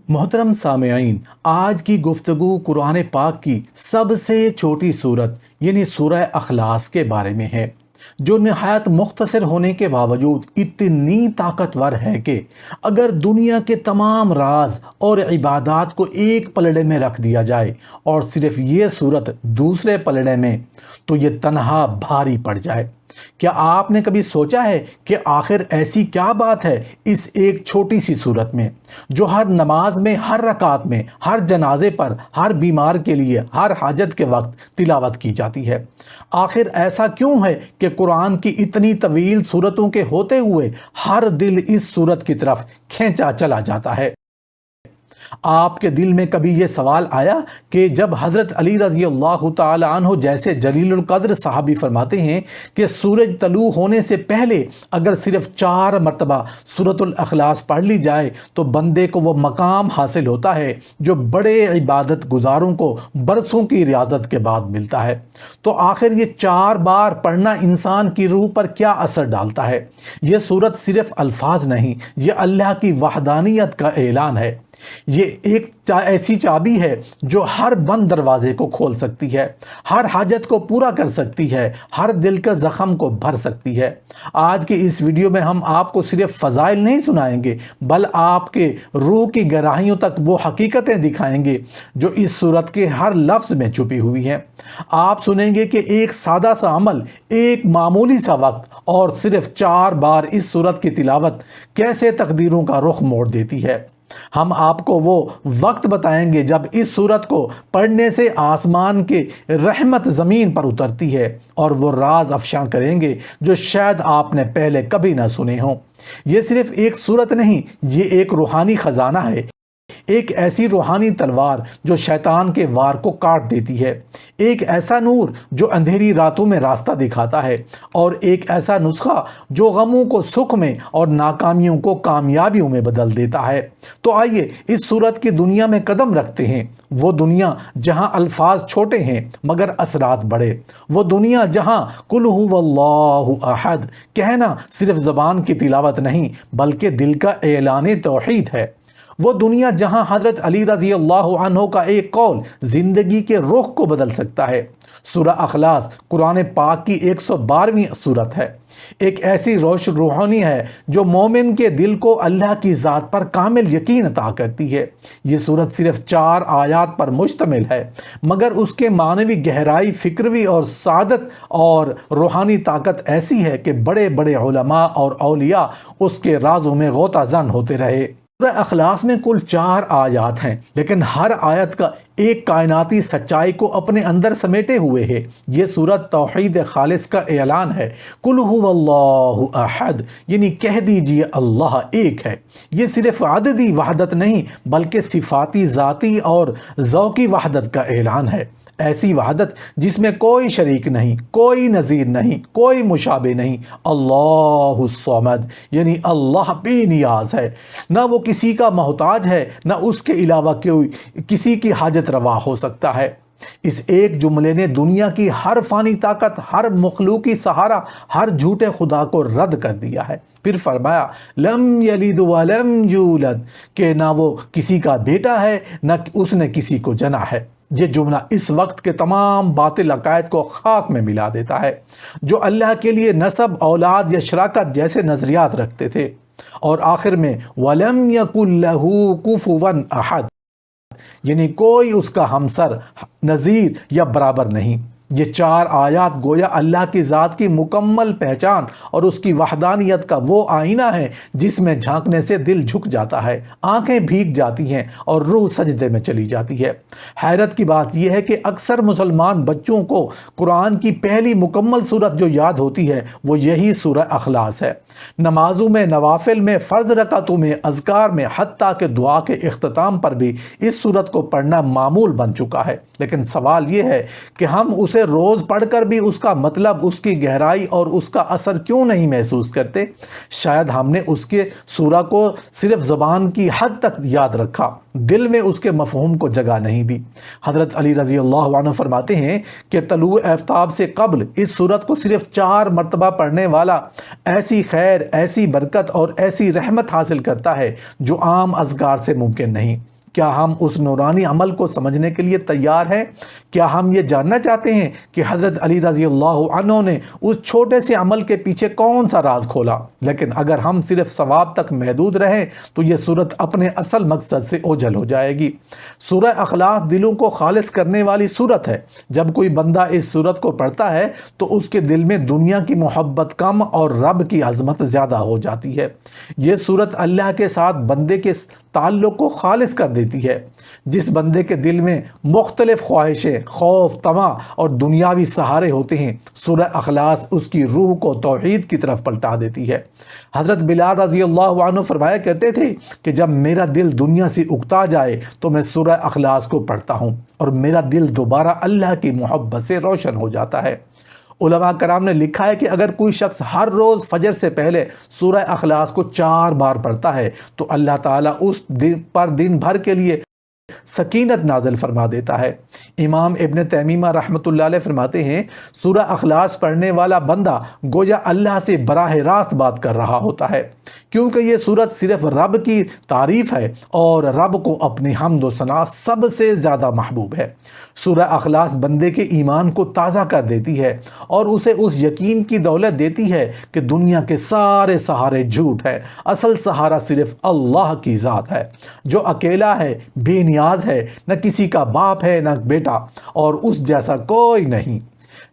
محترم سامعین، آج کی گفتگو قرآن پاک کی سب سے چھوٹی سورت یعنی سورہ اخلاص کے بارے میں ہے، جو نہایت مختصر ہونے کے باوجود اتنی طاقتور ہے کہ اگر دنیا کے تمام راز اور عبادات کو ایک پلڑے میں رکھ دیا جائے اور صرف یہ سورت دوسرے پلڑے میں، تو یہ تنہا بھاری پڑ جائے۔ کیا آپ نے کبھی سوچا ہے کہ آخر ایسی کیا بات ہے اس ایک چھوٹی سی سورت میں، جو ہر نماز میں، ہر رکعت میں، ہر جنازے پر، ہر بیمار کے لیے، ہر حاجت کے وقت تلاوت کی جاتی ہے؟ آخر ایسا کیوں ہے کہ قرآن کی اتنی طویل سورتوں کے ہوتے ہوئے ہر دل اس سورت کی طرف کھینچا چلا جاتا ہے؟ آپ کے دل میں کبھی یہ سوال آیا کہ جب حضرت علی رضی اللہ تعالی عنہ جیسے جلیل القدر صحابی فرماتے ہیں کہ سورج طلوع ہونے سے پہلے اگر صرف 4 مرتبہ سورۃ الاخلاص پڑھ لی جائے تو بندے کو وہ مقام حاصل ہوتا ہے جو بڑے عبادت گزاروں کو برسوں کی ریاضت کے بعد ملتا ہے، تو آخر یہ 4 بار پڑھنا انسان کی روح پر کیا اثر ڈالتا ہے؟ یہ سورت صرف الفاظ نہیں، یہ اللہ کی وحدانیت کا اعلان ہے۔ یہ ایک ایسی چابی ہے جو ہر بند دروازے کو کھول سکتی ہے، ہر حاجت کو پورا کر سکتی ہے، ہر دل کے زخم کو بھر سکتی ہے۔ آج کی اس ویڈیو میں ہم آپ کو صرف فضائل نہیں سنائیں گے، بل آپ کے روح کی گہرائیوں تک وہ حقیقتیں دکھائیں گے جو اس سورت کے ہر لفظ میں چھپی ہوئی ہیں۔ آپ سنیں گے کہ ایک سادہ سا عمل، ایک معمولی سا وقت اور صرف 4 بار اس سورت کی تلاوت کیسے تقدیروں کا رخ موڑ دیتی ہے۔ ہم آپ کو وہ وقت بتائیں گے جب اس سورت کو پڑھنے سے آسمان کے رحمت زمین پر اترتی ہے، اور وہ راز افشاں کریں گے جو شاید آپ نے پہلے کبھی نہ سنے ہوں۔ یہ صرف ایک سورت نہیں، یہ ایک روحانی خزانہ ہے، ایک ایسی روحانی تلوار جو شیطان کے وار کو کاٹ دیتی ہے، ایک ایسا نور جو اندھیری راتوں میں راستہ دکھاتا ہے، اور ایک ایسا نسخہ جو غموں کو سکھ میں اور ناکامیوں کو کامیابیوں میں بدل دیتا ہے۔ تو آئیے اس سورت کی دنیا میں قدم رکھتے ہیں، وہ دنیا جہاں الفاظ چھوٹے ہیں مگر اثرات بڑے، وہ دنیا جہاں قل هو اللہ احد کہنا صرف زبان کی تلاوت نہیں بلکہ دل کا اعلان توحید ہے، وہ دنیا جہاں حضرت علی رضی اللہ عنہ کا ایک قول زندگی کے رخ کو بدل سکتا ہے۔ سورہ اخلاص قرآن پاک کی 112ویں سورت ہے، ایک ایسی روحانی ہے جو مومن کے دل کو اللہ کی ذات پر کامل یقین عطا کرتی ہے۔ یہ سورت صرف 4 آیات پر مشتمل ہے، مگر اس کے معنوی گہرائی، فکروی اور سعادت اور روحانی طاقت ایسی ہے کہ بڑے بڑے علماء اور اولیاء اس کے رازوں میں غوطہ زن ہوتے رہے۔ سورہ اخلاص میں کل 4 آیات ہیں، لیکن ہر آیت کا ایک کائناتی سچائی کو اپنے اندر سمیٹے ہوئے ہے۔ یہ سورت توحید خالص کا اعلان ہے۔ قل هو اللہ احد یعنی کہہ دیجئے اللہ ایک ہے۔ یہ صرف عددی وحدت نہیں بلکہ صفاتی، ذاتی اور ذوقی وحدت کا اعلان ہے، ایسی وحدت جس میں کوئی شریک نہیں، کوئی نظیر نہیں، کوئی مشابہ نہیں۔ اللہ الصمد یعنی اللہ بے نیاز ہے، نہ وہ کسی کا محتاج ہے، نہ اس کے علاوہ کوئی کسی کی حاجت روا ہو سکتا ہے۔ اس ایک جملے نے دنیا کی ہر فانی طاقت، ہر مخلوقی سہارا، ہر جھوٹے خدا کو رد کر دیا ہے۔ پھر فرمایا لم یلد ولم یولد کہ نہ وہ کسی کا بیٹا ہے، نہ اس نے کسی کو جنا ہے۔ یہ جملہ اس وقت کے تمام باطل عقائد کو خاک میں ملا دیتا ہے، جو اللہ کے لیے نسب، اولاد یا شراکت جیسے نظریات رکھتے تھے۔ اور آخر میں وَلَمْ يَكُنْ لَهُ كُفُوًا أَحَدٌ یعنی کوئی اس کا ہمسر، نظیر یا برابر نہیں۔ یہ 4 آیات گویا اللہ کی ذات کی مکمل پہچان اور اس کی وحدانیت کا وہ آئینہ ہے جس میں جھانکنے سے دل جھک جاتا ہے، آنکھیں بھیگ جاتی ہیں اور روح سجدے میں چلی جاتی ہے۔ حیرت کی بات یہ ہے کہ اکثر مسلمان بچوں کو قرآن کی پہلی مکمل سورت جو یاد ہوتی ہے وہ یہی سورہ اخلاص ہے۔ نمازوں میں، نوافل میں، فرض رکعتوں میں، اذکار میں، حتیٰ کہ دعا کے اختتام پر بھی اس سورت کو پڑھنا معمول بن چکا ہے، لیکن سوال یہ ہے کہ ہم اسے روز پڑھ کر بھی اس کا مطلب، اس کی گہرائی اور اس کا اثر کیوں نہیں محسوس کرتے؟ شاید ہم نے اس کے سورہ کو صرف زبان کی حد تک یاد رکھا، دل میں اس کے مفہوم کو جگہ نہیں دی۔ حضرت علی رضی اللہ عنہ فرماتے ہیں کہ طلوع آفتاب سے قبل اس سورت کو صرف 4 مرتبہ پڑھنے والا ایسی خیر، ایسی برکت اور ایسی رحمت حاصل کرتا ہے جو عام اذکار سے ممکن نہیں۔ کیا ہم اس نورانی عمل کو سمجھنے کے لیے تیار ہیں؟ کیا ہم یہ جاننا چاہتے ہیں کہ حضرت علی رضی اللہ عنہ نے اس چھوٹے سے عمل کے پیچھے کون سا راز کھولا؟ لیکن اگر ہم صرف ثواب تک محدود رہیں تو یہ سورت اپنے اصل مقصد سے اوجھل ہو جائے گی۔ سورہ اخلاص دلوں کو خالص کرنے والی سورت ہے۔ جب کوئی بندہ اس سورت کو پڑھتا ہے تو اس کے دل میں دنیا کی محبت کم اور رب کی عظمت زیادہ ہو جاتی ہے۔ یہ سورت اللہ کے ساتھ بندے کے تعلق کو خالص کر دیتی ہے۔ جس بندے کے دل میں مختلف خواہشیں، خوف، طمع اور دنیاوی سہارے ہوتے ہیں، سورہ اخلاص اس کی روح کو توحید کی طرف پلٹا دیتی ہے۔ حضرت بلال رضی اللہ عنہ فرمایا کرتے تھے کہ جب میرا دل دنیا سے اکتا جائے تو میں سورہ اخلاص کو پڑھتا ہوں اور میرا دل دوبارہ اللہ کی محبت سے روشن ہو جاتا ہے۔ علماء کرام نے لکھا ہے کہ اگر کوئی شخص ہر روز فجر سے پہلے سورہ اخلاص کو 4 بار پڑھتا ہے تو اللہ تعالیٰ اس دن پر دن بھر کے لیے سکینت نازل فرما دیتا ہے۔ امام ابن تیمیہ رحمۃ اللہ علیہ فرماتے ہیں سورہ اخلاص پڑھنے والا بندہ گویا اللہ سے براہ راست بات کر رہا ہوتا ہے، کیونکہ یہ سورت صرف رب کی تعریف ہے اور رب کو اپنی حمد و ثنا سب سے زیادہ محبوب ہے۔ سورہ اخلاص بندے کے ایمان کو تازہ کر دیتی ہے اور اسے اس یقین کی دولت دیتی ہے کہ دنیا کے سارے سہارے جھوٹ ہے، اصل سہارا صرف اللہ کی ذات ہے جو اکیلا ہے، بے نیاز ہے، نہ کسی کا باپ ہے نہ بیٹا، اور اس جیسا کوئی نہیں۔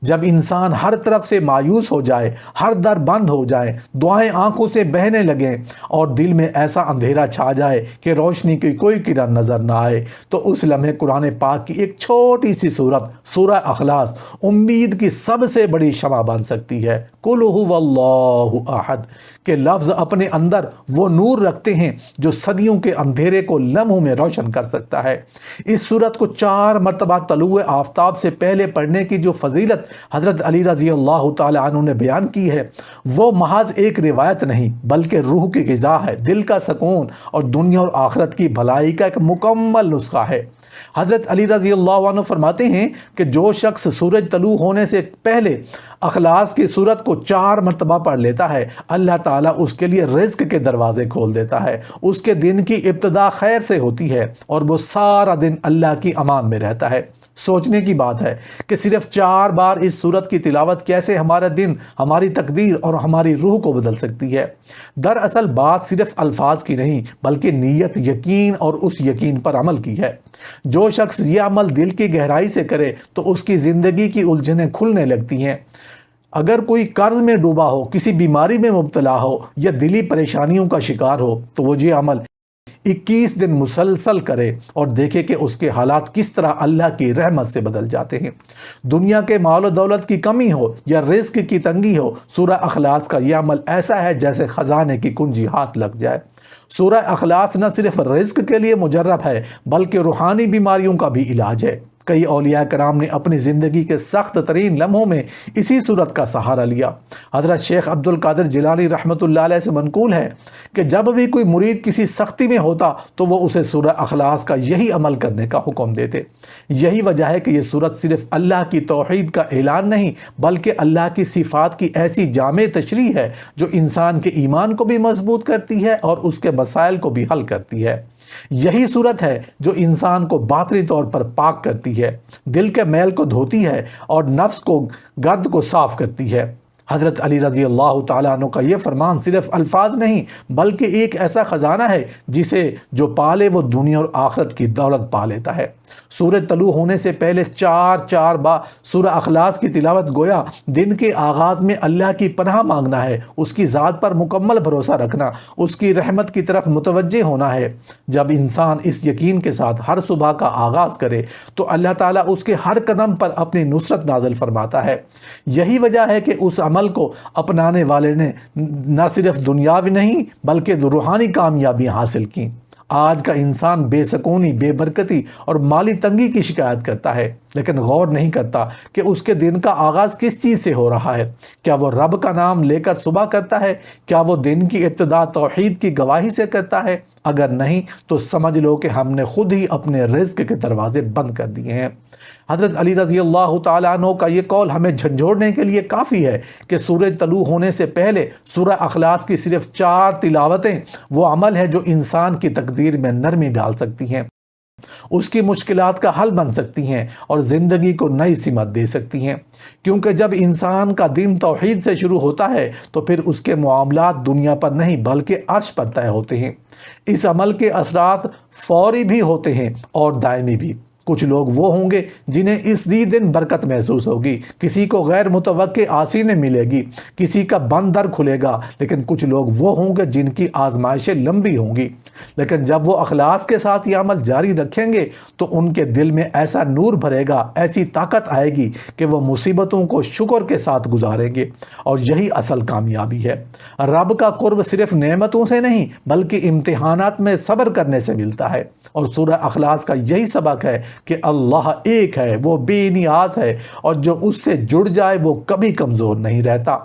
جب انسان ہر طرف سے مایوس ہو جائے، ہر در بند ہو جائے، دعائیں آنکھوں سے بہنے لگیں اور دل میں ایسا اندھیرا چھا جائے کہ روشنی کی کوئی کرن نظر نہ آئے، تو اس لمحے قرآن پاک کی ایک چھوٹی سی سورت سورہ اخلاص امید کی سب سے بڑی شمع بن سکتی ہے۔ قُلْ هُوَ اللَّهُ احد کے لفظ اپنے اندر وہ نور رکھتے ہیں جو صدیوں کے اندھیرے کو لمحوں میں روشن کر سکتا ہے۔ اس سورت کو 4 مرتبہ طلوع آفتاب سے پہلے پڑھنے کی جو فضیلت حضرت علی رضی اللہ تعالی عنہ نے بیان کی ہے وہ محض ایک روایت نہیں بلکہ روح کی غذا ہے، دل کا سکون اور دنیا اور آخرت کی بھلائی کا ایک مکمل نسخہ ہے۔ حضرت علی رضی اللہ عنہ فرماتے ہیں کہ جو شخص سورج طلوع ہونے سے پہلے اخلاص کی سورت کو 4 مرتبہ پڑھ لیتا ہے، اللہ تعالیٰ اس کے لیے رزق کے دروازے کھول دیتا ہے، اس کے دن کی ابتدا خیر سے ہوتی ہے اور وہ سارا دن اللہ کی امان میں رہتا ہے۔ سوچنے کی بات ہے کہ صرف 4 بار اس سورت کی تلاوت کیسے ہمارا دن، ہماری تقدیر اور ہماری روح کو بدل سکتی ہے۔ دراصل بات صرف الفاظ کی نہیں بلکہ نیت، یقین اور اس یقین پر عمل کی ہے۔ جو شخص یہ عمل دل کی گہرائی سے کرے تو اس کی زندگی کی الجھنیں کھلنے لگتی ہیں۔ اگر کوئی قرض میں ڈوبا ہو، کسی بیماری میں مبتلا ہو یا دلی پریشانیوں کا شکار ہو تو وہ یہ عمل 21 دن مسلسل کرے اور دیکھے کہ اس کے حالات کس طرح اللہ کی رحمت سے بدل جاتے ہیں۔ دنیا کے مال و دولت کی کمی ہو یا رزق کی تنگی ہو، سورہ اخلاص کا یہ عمل ایسا ہے جیسے خزانے کی کنجی ہاتھ لگ جائے۔ سورہ اخلاص نہ صرف رزق کے لیے مجرب ہے بلکہ روحانی بیماریوں کا بھی علاج ہے۔ کئی اولیاء کرام نے اپنی زندگی کے سخت ترین لمحوں میں اسی سورت کا سہارا لیا۔ حضرت شیخ عبد القادر جیلانی رحمۃ اللہ علیہ سے منقول ہے کہ جب بھی کوئی مرید کسی سختی میں ہوتا تو وہ اسے سورہ اخلاص کا یہی عمل کرنے کا حکم دیتے۔ یہی وجہ ہے کہ یہ سورت صرف اللہ کی توحید کا اعلان نہیں بلکہ اللہ کی صفات کی ایسی جامع تشریح ہے جو انسان کے ایمان کو بھی مضبوط کرتی ہے اور اس کے مسائل کو بھی حل کرتی ہے۔ یہی صورت ہے جو انسان کو باطنی طور پر پاک کرتی ہے، دل کے میل کو دھوتی ہے اور نفس کو گرد کو صاف کرتی ہے۔ حضرت علی رضی اللہ تعالیٰ عنہ کا یہ فرمان صرف الفاظ نہیں بلکہ ایک ایسا خزانہ ہے جسے جو پالے وہ دنیا اور آخرت کی دولت پا لیتا ہے۔ سورج طلوع ہونے سے پہلے 4 بار سورہ اخلاص کی تلاوت گویا دن کے آغاز میں اللہ کی پناہ مانگنا ہے، اس کی ذات پر مکمل بھروسہ رکھنا، اس کی رحمت کی طرف متوجہ ہونا ہے۔ جب انسان اس یقین کے ساتھ ہر صبح کا آغاز کرے تو اللہ تعالیٰ اس کے ہر قدم پر اپنی نصرت نازل فرماتا ہے۔ یہی وجہ ہے کہ اس عمل کو اپنانے والے نے نہ صرف دنیاوی نہیں بلکہ روحانی کامیابیاں حاصل کی۔ آج کا انسان بے سکونی، بے برکتی اور مالی تنگی کی شکایت کرتا ہے، لیکن غور نہیں کرتا کہ اس کے دن کا آغاز کس چیز سے ہو رہا ہے۔ کیا وہ رب کا نام لے کر صبح کرتا ہے؟ کیا وہ دن کی ابتدا توحید کی گواہی سے کرتا ہے؟ اگر نہیں تو سمجھ لو کہ ہم نے خود ہی اپنے رزق کے دروازے بند کر دیے ہیں۔ حضرت علی رضی اللہ تعالیٰ عنہ کا یہ قول ہمیں جھنجھوڑنے کے لیے کافی ہے کہ سورج طلوع ہونے سے پہلے سورہ اخلاص کی صرف 4 تلاوتیں وہ عمل ہے جو انسان کی تقدیر میں نرمی ڈال سکتی ہیں، اس کی مشکلات کا حل بن سکتی ہیں اور زندگی کو نئی سمت دے سکتی ہیں، کیونکہ جب انسان کا دن توحید سے شروع ہوتا ہے تو پھر اس کے معاملات دنیا پر نہیں بلکہ عرش پر طے ہوتے ہیں۔ اس عمل کے اثرات فوری بھی ہوتے ہیں اور دائمی بھی۔ کچھ لوگ وہ ہوں گے جنہیں اس دن برکت محسوس ہوگی، کسی کو غیر متوقع آسینیں ملے گی، کسی کا بند در کھلے گا، لیکن کچھ لوگ وہ ہوں گے جن کی آزمائشیں لمبی ہوں گی، لیکن جب وہ اخلاص کے ساتھ یہ عمل جاری رکھیں گے تو ان کے دل میں ایسا نور بھرے گا، ایسی طاقت آئے گی کہ وہ مصیبتوں کو شکر کے ساتھ گزاریں گے، اور یہی اصل کامیابی ہے۔ رب کا قرب صرف نعمتوں سے نہیں بلکہ امتحانات میں صبر کرنے سے ملتا ہے، اور سورہ اخلاص کا یہی سبق ہے کہ اللہ ایک ہے، وہ بے نیاز ہے، اور جو اس سے جڑ جائے وہ کبھی کمزور نہیں رہتا۔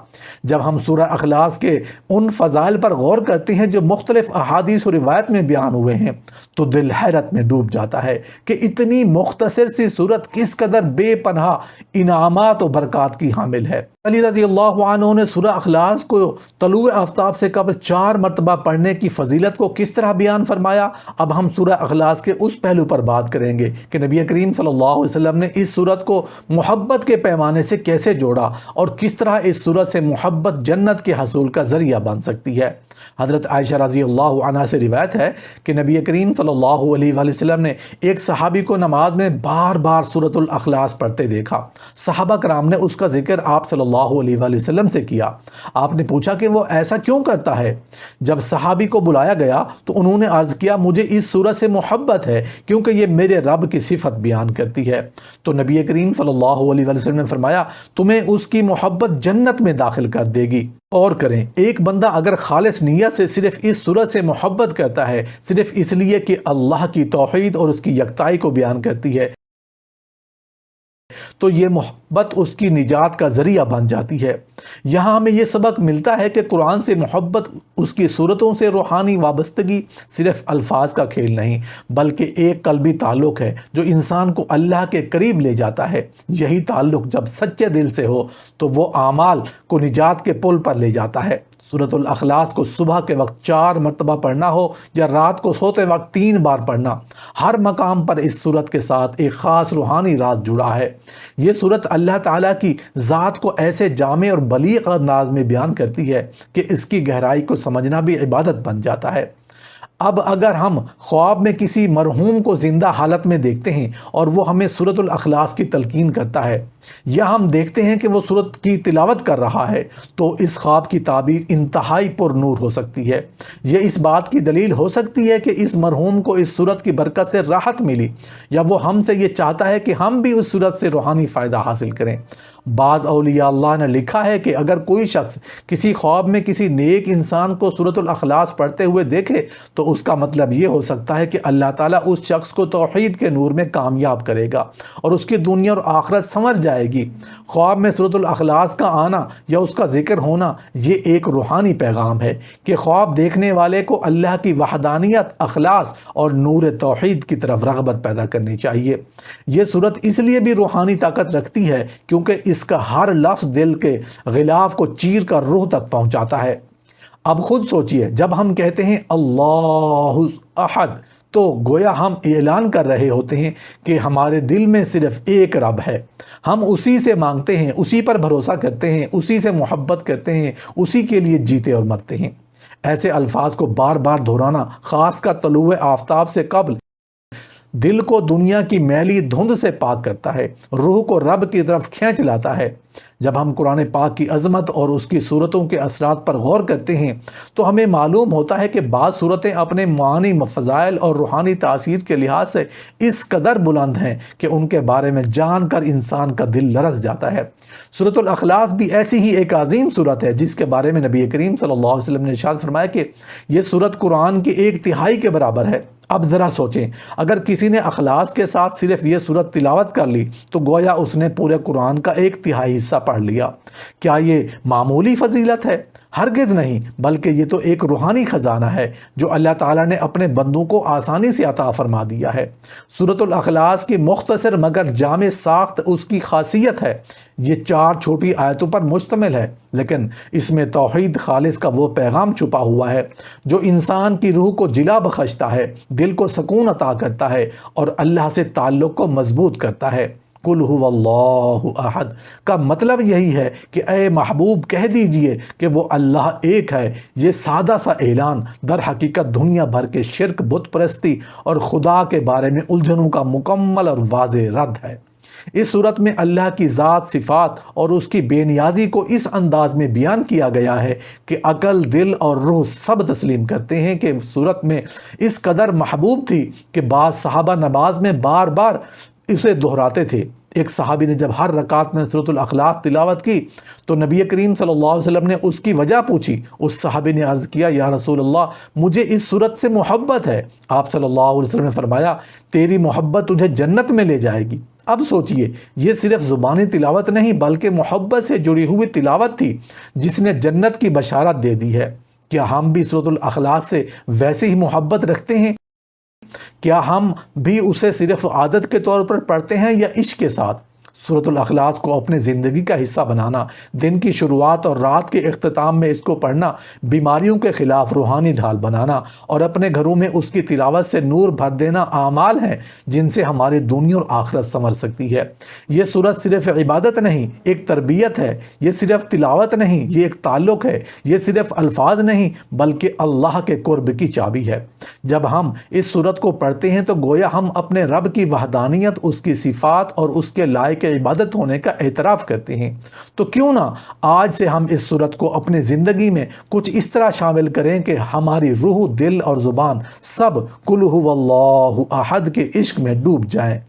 جب ہم سورہ اخلاص کے ان فضائل پر غور کرتے ہیں جو مختلف احادیث و روایت میں بیان ہوئے ہیں تو دل حیرت میں ڈوب جاتا ہے کہ اتنی مختصر سی سورت کس قدر بے پناہ انعامات و برکات کی حامل ہے۔ علی رضی اللہ عنہ نے سورہ اخلاص کو طلوع آفتاب سے قبل 4 مرتبہ پڑھنے کی فضیلت کو کس طرح بیان فرمایا؟ اب ہم سورہ اخلاص کے اس پہلو پر بات کریں گے کہ نبی کریم صلی اللہ علیہ وسلم نے اس سورت کو محبت کے پیمانے سے کیسے جوڑا اور کس طرح اس سورت سے محبت جنت کے حصول کا ذریعہ بن سکتی ہے۔ حضرت عائشہ رضی اللہ عنہ سے روایت ہے کہ نبی کریم صلی اللہ علیہ وآلہ وسلم نے ایک صحابی کو نماز میں بار بار سورۃ الاخلاص پڑھتے دیکھا۔ صحابہ کرام نے اس کا ذکر آپ صلی اللہ علیہ وآلہ وسلم سے کیا۔ آپ نے پوچھا کہ وہ ایسا کیوں کرتا ہے؟ جب صحابی کو بلایا گیا تو انہوں نے عرض کیا، مجھے اس سورت سے محبت ہے کیونکہ یہ میرے رب کی صفت بیان کرتی ہے۔ تو نبی کریم صلی اللہ علیہ وآلہ وسلم نے فرمایا، تمہیں اس کی محبت جنت میں داخل کر دے گی۔ اور کریں، ایک بندہ اگر خالص نیت سے صرف اس سورت سے محبت کرتا ہے، صرف اس لیے کہ اللہ کی توحید اور اس کی یکتائی کو بیان کرتی ہے، تو یہ محبت اس کی نجات کا ذریعہ بن جاتی ہے۔ یہاں ہمیں یہ سبق ملتا ہے کہ قرآن سے محبت، اس کی صورتوں سے روحانی وابستگی صرف الفاظ کا کھیل نہیں بلکہ ایک قلبی تعلق ہے جو انسان کو اللہ کے قریب لے جاتا ہے۔ یہی تعلق جب سچے دل سے ہو تو وہ اعمال کو نجات کے پل پر لے جاتا ہے۔ سورۃ الاخلاص کو صبح کے وقت 4 مرتبہ پڑھنا ہو یا رات کو سوتے وقت 3 بار پڑھنا، ہر مقام پر اس سورت کے ساتھ ایک خاص روحانی راز جڑا ہے۔ یہ سورت اللہ تعالیٰ کی ذات کو ایسے جامع اور بلیغ انداز میں بیان کرتی ہے کہ اس کی گہرائی کو سمجھنا بھی عبادت بن جاتا ہے۔ اب اگر ہم خواب میں کسی مرحوم کو زندہ حالت میں دیکھتے ہیں اور وہ ہمیں سورۃ الاخلاص کی تلقین کرتا ہے، یا ہم دیکھتے ہیں کہ وہ سورت کی تلاوت کر رہا ہے، تو اس خواب کی تعبیر انتہائی پر نور ہو سکتی ہے۔ یہ اس بات کی دلیل ہو سکتی ہے کہ اس مرحوم کو اس سورت کی برکت سے راحت ملی، یا وہ ہم سے یہ چاہتا ہے کہ ہم بھی اس سورت سے روحانی فائدہ حاصل کریں۔ بعض اولیاء اللہ نے لکھا ہے کہ اگر کوئی شخص کسی خواب میں کسی نیک انسان کو سورۃ الاخلاص پڑھتے ہوئے دیکھے تو اس کا مطلب یہ ہو سکتا ہے کہ اللہ تعالیٰ اس شخص کو توحید کے نور میں کامیاب کرے گا اور اس کی دنیا اور آخرت سنور جائے گی۔ خواب میں سورۃ الاخلاص کا آنا یا اس کا ذکر ہونا یہ ایک روحانی پیغام ہے کہ خواب دیکھنے والے کو اللہ کی وحدانیت، اخلاص اور نور توحید کی طرف رغبت پیدا کرنی چاہیے۔ یہ سورت اس لیے بھی روحانی طاقت رکھتی ہے کیونکہ اس کا ہر لفظ دل کے غلاف کو چیر کر روح تک پہنچاتا ہے۔ اب خود سوچئے، جب ہم کہتے ہیں اللہ احد تو گویا ہم اعلان کر رہے ہوتے ہیں کہ ہمارے دل میں صرف ایک رب ہے، ہم اسی سے مانگتے ہیں، اسی پر بھروسہ کرتے ہیں، اسی سے محبت کرتے ہیں، اسی کے لیے جیتے اور مرتے ہیں۔ ایسے الفاظ کو بار بار دہرانا، خاص کر طلوع آفتاب سے قبل، دل کو دنیا کی میلی دھند سے پاک کرتا ہے، روح کو رب کی طرف کھینچ لاتا ہے۔ جب ہم قرآن پاک کی عظمت اور اس کی صورتوں کے اثرات پر غور کرتے ہیں تو ہمیں معلوم ہوتا ہے کہ بعض صورتیں اپنے معنی، فضائل اور روحانی تاثیر کے لحاظ سے اس قدر بلند ہیں کہ ان کے بارے میں جان کر انسان کا دل لرز جاتا ہے۔ سورۃ الاخلاص بھی ایسی ہی ایک عظیم سورت ہے جس کے بارے میں نبی کریم صلی اللہ علیہ وسلم نے ارشاد فرمایا کہ یہ سورت قرآن کی 1/3 کے برابر ہے۔ اب ذرا سوچیں، اگر کسی نے اخلاص کے ساتھ صرف یہ سورت تلاوت کر لی تو گویا اس نے پورے قرآن کا 1/3 حصہ پڑھ لیا۔ کیا یہ معمولی فضیلت ہے؟ ہرگز نہیں، بلکہ یہ تو ایک روحانی خزانہ ہے جو اللہ تعالیٰ نے اپنے بندوں کو آسانی سے عطا فرما دیا ہے۔ سورۃ الاخلاص کی مختصر مگر جامع ساخت اس کی خاصیت ہے۔ یہ 4 چھوٹی آیتوں پر مشتمل ہے، لیکن اس میں توحید خالص کا وہ پیغام چھپا ہوا ہے جو انسان کی روح کو جلا بخشتا ہے، دل کو سکون عطا کرتا ہے اور اللہ سے تعلق کو مضبوط کرتا ہے۔ قل هو اللہ احد کا مطلب یہی ہے کہ اے محبوب کہہ دیجئے کہ وہ اللہ ایک ہے۔ یہ سادہ سا اعلان در حقیقت دنیا بھر کے شرک، بت پرستی اور خدا کے بارے میں الجھنوں کا مکمل اور واضح رد ہے۔ اس صورت میں اللہ کی ذات، صفات اور اس کی بے نیازی کو اس انداز میں بیان کیا گیا ہے کہ عقل، دل اور روح سب تسلیم کرتے ہیں کہ صورت میں اس قدر محبوب تھی کہ بعض صحابہ نماز میں بار بار اسے دہراتے تھے۔ ایک صحابی نے جب ہر رکعت میں سورۃ الاخلاص تلاوت کی تو نبی کریم صلی اللہ علیہ وسلم نے اس کی وجہ پوچھی۔ اس صحابی نے عرض کیا، یا رسول اللہ، مجھے اس سورت سے محبت ہے۔ آپ صلی اللہ علیہ وسلم نے فرمایا، تیری محبت تجھے جنت میں لے جائے گی۔ اب سوچئے، یہ صرف زبانی تلاوت نہیں بلکہ محبت سے جڑی ہوئی تلاوت تھی جس نے جنت کی بشارت دے دی ہے۔ کیا ہم بھی سورۃ الاخلاص سے ویسے ہی محبت رکھتے ہیں؟ کیا ہم بھی اسے صرف عادت کے طور پر پڑھتے ہیں یا عشق کے ساتھ؟ سورۃ الاخلاص کو اپنے زندگی کا حصہ بنانا، دن کی شروعات اور رات کے اختتام میں اس کو پڑھنا، بیماریوں کے خلاف روحانی ڈھال بنانا اور اپنے گھروں میں اس کی تلاوت سے نور بھر دینا اعمال ہیں جن سے ہماری دنیا اور آخرت سنور سکتی ہے۔ یہ سورت صرف عبادت نہیں، ایک تربیت ہے۔ یہ صرف تلاوت نہیں، یہ ایک تعلق ہے۔ یہ صرف الفاظ نہیں بلکہ اللہ کے قرب کی چابی ہے۔ جب ہم اس سورت کو پڑھتے ہیں تو گویا ہم اپنے رب کی وحدانیت، اس کی صفات اور اس کے لائق عبادت ہونے کا اعتراف کرتے ہیں۔ تو کیوں نہ آج سے ہم اس سورت کو اپنی زندگی میں کچھ اس طرح شامل کریں کہ ہماری روح، دل اور زبان سب قل هو اللہ احد کے عشق میں ڈوب جائیں۔